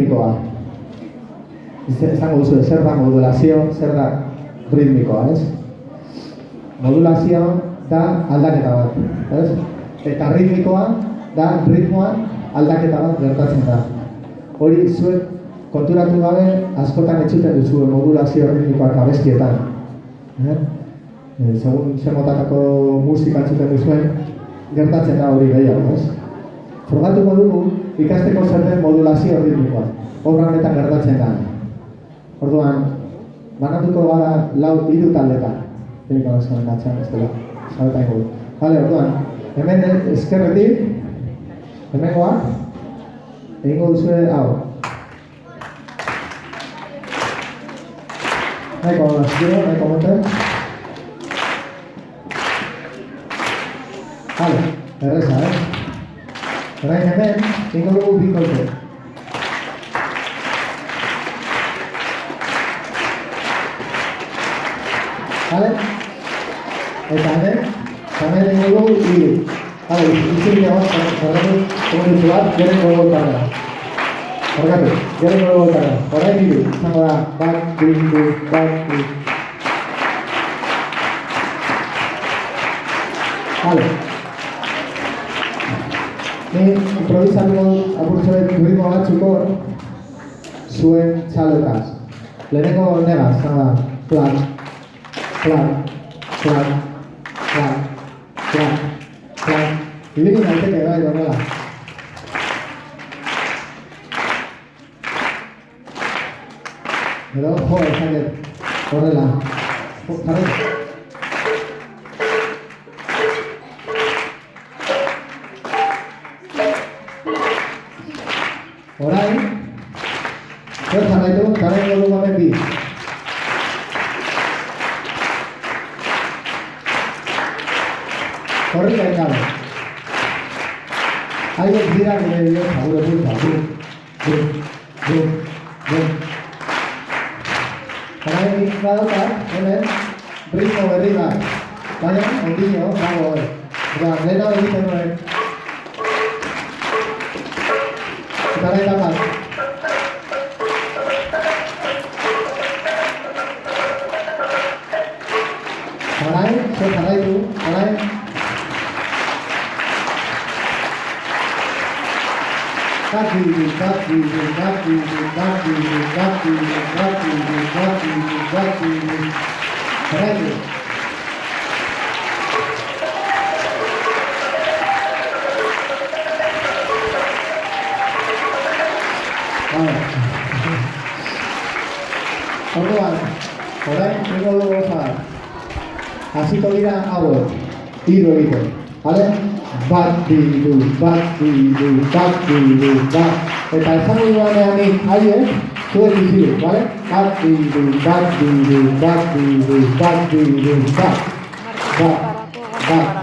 ritmikoa. Esango duzu, zer da modulazio, zer da ritmikoa, ez? Modulazio da aldaketa bat, ez? Eta ritmikoa da ritmoan aldaketa bat gertatzen da. Hori zuek konturatu gabe askotan entzuten duzu modulazio ritmikoak abestietan. Segun zer motatako musika entzuten duzuen, gertatzen da hori gehiago, ez? Frogatuko dugu ikasteko zer den modulazio ritmikoa. Obra honetan gertatzen da. Orduan, banatuko gara hiru taldetan. Teniko bezaren atxan, ez dela. Zabetan ingo. Bale, orduan, hemen eskerretik, hemengoak, egingo duzue hau. Nahiko azkero, nahiko moten. Bale, erreza, Orain hemen, egingo dugu bi kolpe. Bale? Eta hemen egingo dugu hiru. Bale, izurria bat, horretu, komunitu bat, geren gogo karra. Horretu, geren gogo karra. Orain hiru, izango da, bat, bi. Bale. Ni improvisatuko apurtzuet ritmo batzuko zuen txalokaz. Lehenengo negaz, izango da, plan. Ibili naiteke bai horrela. Edo, esaket, horrela. Jarri. Orain, zer jarraitu dugu hemen bi. Horri gaingabe. Haiek dira gure bihotza, gure bultza. Orain egin badaukat, hemen, ritmo berri bat. Baina, ondino, dago hori. Lehena egiten nuen. Eta nahi da bat. Orain, zer jarraitu, orain. Bati. Jarraitu. Orduan, orain egingo dugu gozar. Hasiko dira hauek, hiru egiten, bale? Bat. Eta esango duanean nik haiek, zuek iziru, bale? Bat.